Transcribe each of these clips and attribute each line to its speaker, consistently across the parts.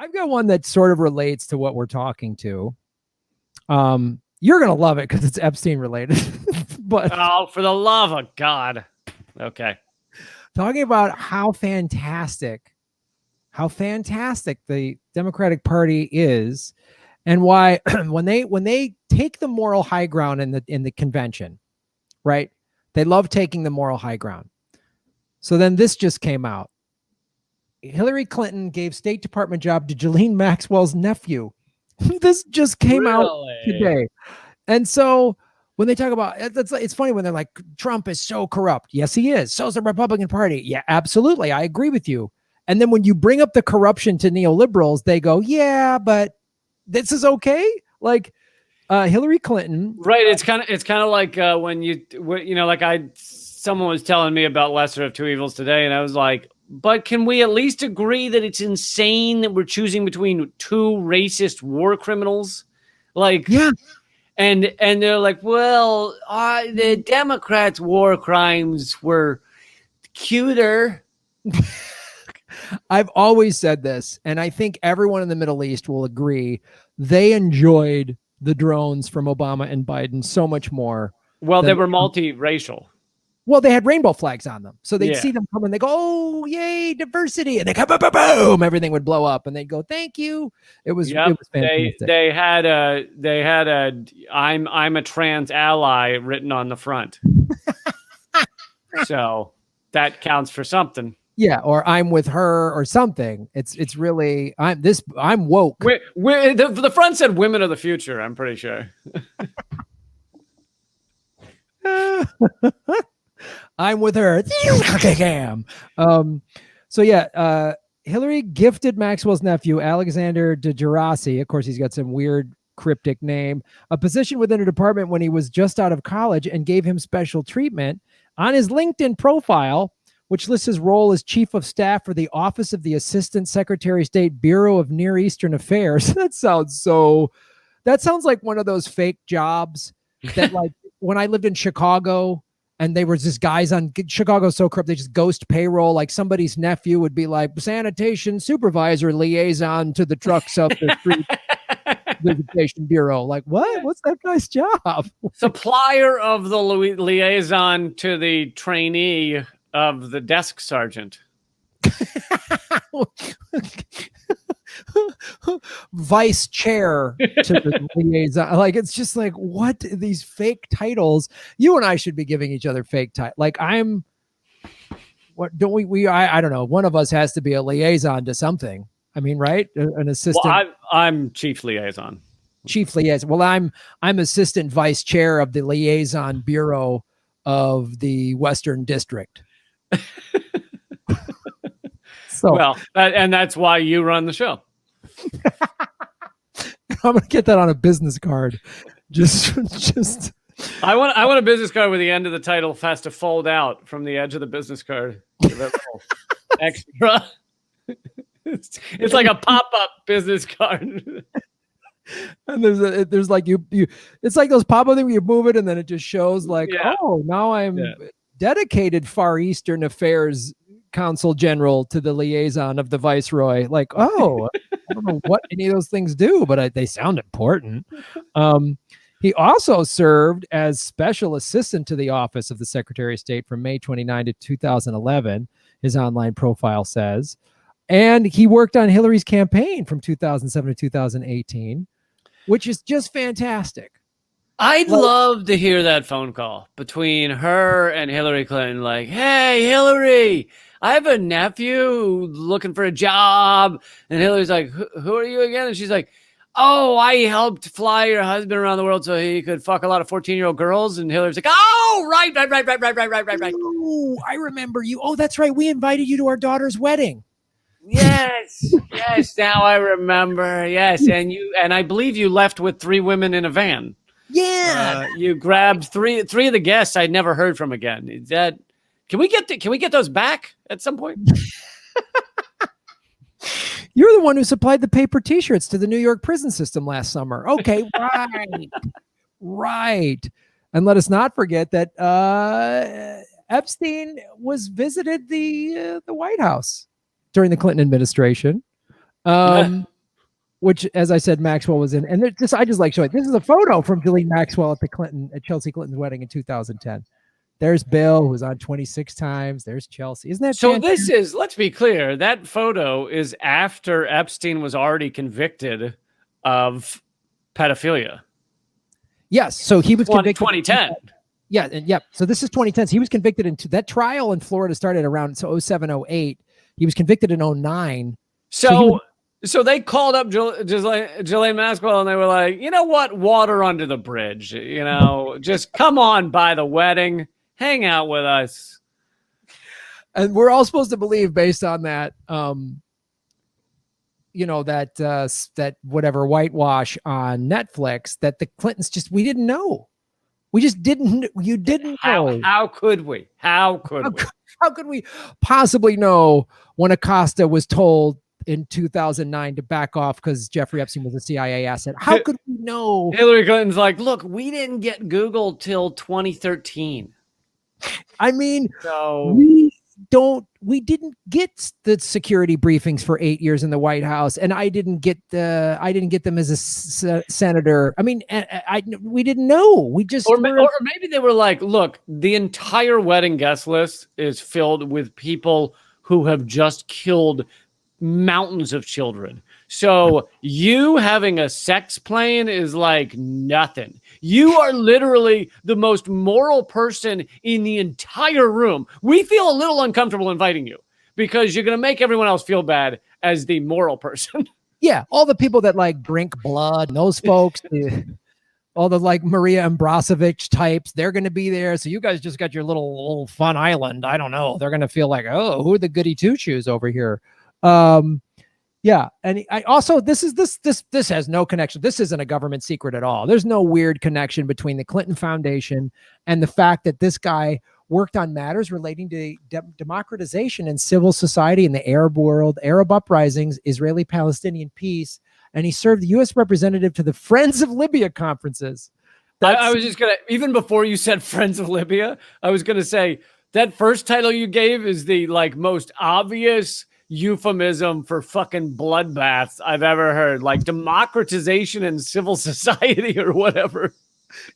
Speaker 1: I've got one that sort of relates to what we're talking to. You're gonna love it because it's Epstein related. But
Speaker 2: oh, for the love of God. Okay.
Speaker 1: Talking about how fantastic the Democratic Party is, and why when they take the moral high ground in the convention, right? They love taking the moral high ground. So then this just came out. Hillary Clinton gave State Department job to Ghislaine Maxwell's nephew. This just came out today. And so when they talk about it's funny when they're like, Trump is so corrupt. Yes, he is. So is the Republican Party. Yeah, absolutely. I agree with you. And then when you bring up the corruption to neoliberals, they go, yeah, but this is okay. Like Hillary Clinton.
Speaker 2: Right. It's kind of like when someone was telling me about Lesser of Two Evils today, and I was like, but can we at least agree that it's insane that we're choosing between two racist war criminals? Like,
Speaker 1: yeah.
Speaker 2: And they're like, well, the Democrats' war crimes were cuter.
Speaker 1: I've always said this, and I think everyone in the Middle East will agree. They enjoyed the drones from Obama and Biden so much more.
Speaker 2: Well, they were multiracial.
Speaker 1: Well, they had rainbow flags on them. So they'd see them come and they go, oh, yay, diversity. And they go, boom, boom, boom. Everything would blow up. And they'd go, thank you. It was fantastic.
Speaker 2: They had a I'm a trans ally written on the front. So that counts for something.
Speaker 1: Yeah, or I'm with her or something. It's really I'm woke.
Speaker 2: The front said women of the future, I'm pretty sure.
Speaker 1: I'm with her. So yeah, Hillary gifted Maxwell's nephew, Alexander Djordjevic, of course he's got some weird cryptic name, a position within a department when he was just out of college, and gave him special treatment. On his LinkedIn profile, which lists his role as Chief of Staff for the Office of the Assistant Secretary of State, Bureau of Near Eastern Affairs. That sounds like one of those fake jobs that, like, when I lived in Chicago and they were just guys on Chicago's so corrupt, they just ghost payroll. Like somebody's nephew would be like sanitation supervisor liaison to the trucks up the street. Visitation Bureau. Like, what? What's that guy's job?
Speaker 2: Supplier of the liaison to the trainee of the desk sergeant.
Speaker 1: Vice chair to the liaison. Like, it's just like, what? These fake titles. You and I should be giving each other fake titles. Like, I don't know. One of us has to be a liaison to something. I mean, right? An assistant.
Speaker 2: Well, I'm chief liaison.
Speaker 1: Chief liaison. Well, I'm assistant vice chair of the liaison bureau of the Western District.
Speaker 2: And that's why you run the show.
Speaker 1: I'm gonna get that on a business card. Just.
Speaker 2: I want a business card where the end of the title has to fold out from the edge of the business card. Extra. It's like a pop-up business card.
Speaker 1: And there's like you it's like those pop-up things where you move it and then it just shows like, oh, now I'm dedicated Far Eastern Affairs Consul General to the liaison of the Viceroy. Like, oh, I don't know what any of those things do, but they sound important. He also served as special assistant to the Office of the Secretary of State from May 29 to 2011, his online profile says. And he worked on Hillary's campaign from 2007 to 2018, which is just fantastic.
Speaker 2: I'd love to hear that phone call between her and Hillary Clinton. Like, hey, Hillary, I have a nephew looking for a job. And Hillary's like, who are you again? And she's like, oh, I helped fly your husband around the world so he could fuck a lot of 14-year-old girls. And Hillary's like, oh, right.
Speaker 1: Oh, I remember you. Oh, that's right. We invited you to our daughter's wedding.
Speaker 2: Yes. Now I remember. Yes, and I believe you left with 3 women in a van.
Speaker 1: Yeah,
Speaker 2: you grabbed three of the guests I'd never heard from again. Is that? Can we get those back at some point?
Speaker 1: You're the one who supplied the paper T-shirts to the New York prison system last summer. Okay, right. And let us not forget that Epstein visited the White House during the Clinton administration. which, as I said, Maxwell was in. And I just like showing. This is a photo from Ghislaine Maxwell at Chelsea Clinton's wedding in 2010. There's Bill, who was on 26 times. There's Chelsea. Isn't that
Speaker 2: so?
Speaker 1: fantastic?
Speaker 2: This is, let's be clear, that photo is after Epstein was already convicted of pedophilia.
Speaker 1: Yes, so he was convicted
Speaker 2: 2010.
Speaker 1: Yeah, and yeah. So this is 2010. So he was convicted in that trial in Florida started around 07, 08. He was convicted in 09.
Speaker 2: So they called up Ghislaine Maxwell and they were like, you know what? Water under the bridge. You know, just come on by the wedding, hang out with us.
Speaker 1: And we're all supposed to believe, based on that, that whatever whitewash on Netflix, that the Clintons we didn't know. We just didn't. You didn't know.
Speaker 2: How could we? How could we
Speaker 1: possibly know when Acosta was told in 2009 to back off because Jeffrey Epstein was a CIA asset? How could we know?
Speaker 2: Hillary Clinton's like, look, we didn't get Google till 2013.
Speaker 1: I mean,
Speaker 2: so
Speaker 1: we didn't get the security briefings for 8 years in the White House, and I didn't get them as a senator. I mean, we didn't know. We just
Speaker 2: or maybe they were like, look, the entire wedding guest list is filled with people who have just killed mountains of children. So you having a sex plane is like nothing. You are literally the most moral person in the entire room. We feel a little uncomfortable inviting you because you're going to make everyone else feel bad as the moral person.
Speaker 1: Yeah. All the people that like drink blood, and those folks, all the like Maria Ambrosovich types, they're going to be there. So you guys just got your little fun island. I don't know. They're going to feel like, oh, who are the goody two shoes over here? Yeah. And I also, this has no connection. This isn't a government secret at all. There's no weird connection between the Clinton Foundation and the fact that this guy worked on matters relating to democratization and civil society in the Arab world, Arab uprisings, Israeli-Palestinian peace. And he served the U.S. representative to the Friends of Libya conferences.
Speaker 2: I was just going to, even before you said Friends of Libya, I was going to say that first title you gave is the like most obvious euphemism for fucking bloodbaths I've ever heard, like democratization and civil society or whatever.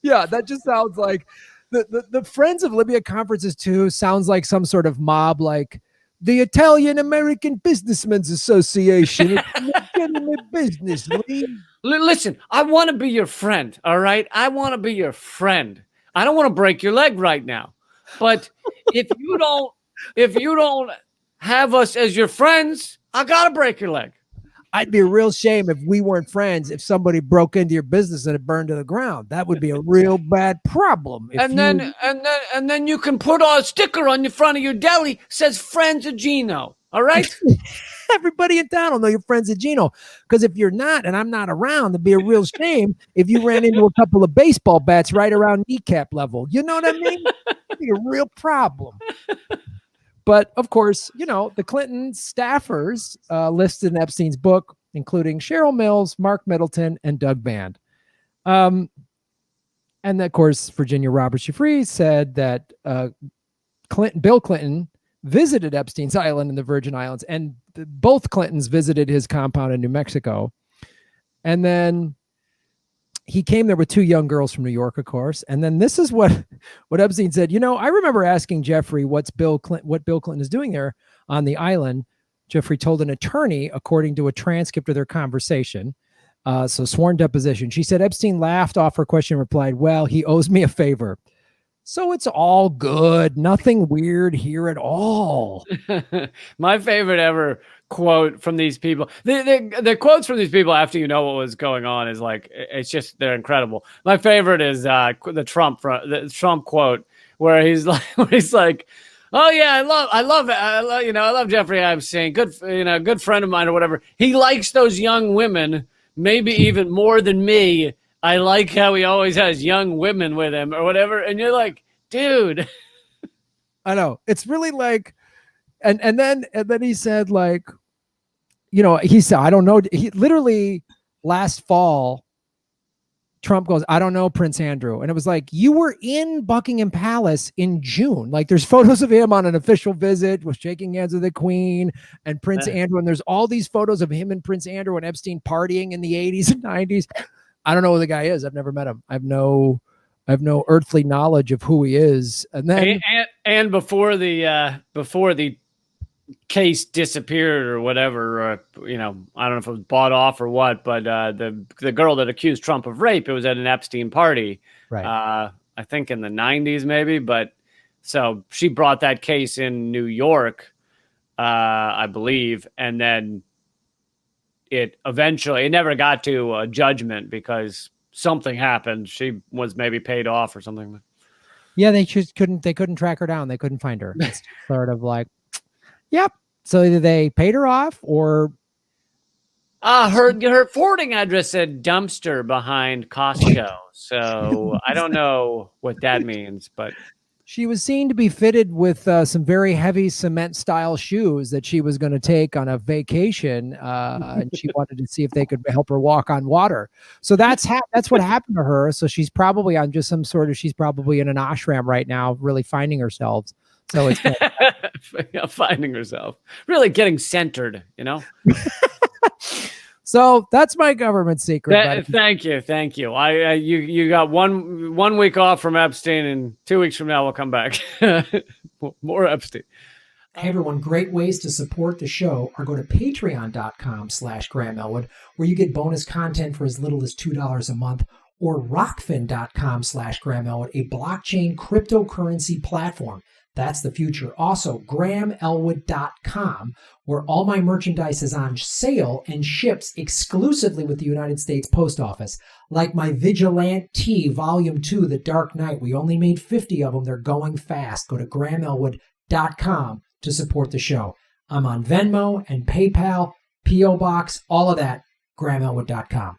Speaker 1: Yeah, that just sounds like the Friends of Libya conferences too. Sounds like some sort of mob, like the Italian American Businessmen's Association. Business.
Speaker 2: Listen, I want to be your friend. All right, I want to be your friend. I don't want to break your leg right now, but if you don't have us as your friends, I gotta break your leg.
Speaker 1: I'd be a real shame if we weren't friends. If somebody broke into your business and it burned to the ground, that would be a real bad problem.
Speaker 2: And then you can put a sticker on the front of your deli says "Friends of Gino." All right.
Speaker 1: Everybody in town will know you're friends of Gino. Because if you're not, and I'm not around, it'd be a real shame if you ran into a couple of baseball bats right around kneecap level. You know what I mean? It'd be a real problem. But of course, the Clinton staffers listed in Epstein's book, including Cheryl Mills, Mark Middleton, and Doug Band. And of course, Virginia Roberts Giuffre said that Bill Clinton visited Epstein's island in the Virgin Islands, and both Clintons visited his compound in New Mexico. And then he came there with two young girls from New York, of course. And then this is what Epstein said. I remember asking Jeffrey what Bill Clinton is doing there on the island. Jeffrey told an attorney, according to a transcript of their conversation, so sworn deposition. She said Epstein laughed off her question and replied, well, he owes me a favor. So it's all good. Nothing weird here at all.
Speaker 2: My favorite ever quote from these people. The quotes from these people after you know what was going on is like, it's just, they're incredible. My favorite is the Trump quote where he's like, oh yeah, I love Jeffrey Epstein. Good friend of mine or whatever. He likes those young women, maybe even more than me. I like how he always has young women with him or whatever. And you're like, dude.
Speaker 1: I know. It's really like, and then he said, like, he said, I don't know. He literally last fall, Trump goes, I don't know, Prince Andrew. And it was like, you were in Buckingham Palace in June. Like there's photos of him on an official visit, was shaking hands with the Queen and Prince Andrew. And there's all these photos of him and Prince Andrew and Epstein partying in the 80s and 90s. I don't know who the guy is. I've never met him. I have no earthly knowledge of who he is. And then
Speaker 2: and before the case disappeared or whatever, I don't know if it was bought off or what, but the girl that accused Trump of rape, it was at an Epstein party,
Speaker 1: right?
Speaker 2: I think in the 90s maybe, but so she brought that case in New York, I believe, and then it never got to a judgment because something happened. She was maybe paid off or something.
Speaker 1: Yeah, they couldn't track her down. They couldn't find her. It's sort of like, yep. So either they paid her off or
Speaker 2: her forwarding address said dumpster behind Costco. So I don't know what that means, but
Speaker 1: she was seen to be fitted with some very heavy cement style shoes that she was going to take on a vacation. And she wanted to see if they could help her walk on water. So that's what happened to her. So she's probably on just she's probably in an ashram right now, really finding herself. So it's
Speaker 2: finding herself, really getting centered,
Speaker 1: So that's my government secret.
Speaker 2: Thank you. You got one week off from Epstein, and 2 weeks from now we'll come back. More Epstein.
Speaker 1: Hey everyone, great ways to support the show are go to patreon.com/Graham Elwood, where you get bonus content for as little as $2 a month, or rockfin.com/Graham Elwood, a blockchain cryptocurrency platform. That's the future. Also, GrahamElwood.com, where all my merchandise is on sale and ships exclusively with the United States Post Office. Like my Vigilante Volume 2, The Dark Knight. We only made 50 of them. They're going fast. Go to GrahamElwood.com to support the show. I'm on Venmo and PayPal, P.O. Box, all of that, GrahamElwood.com.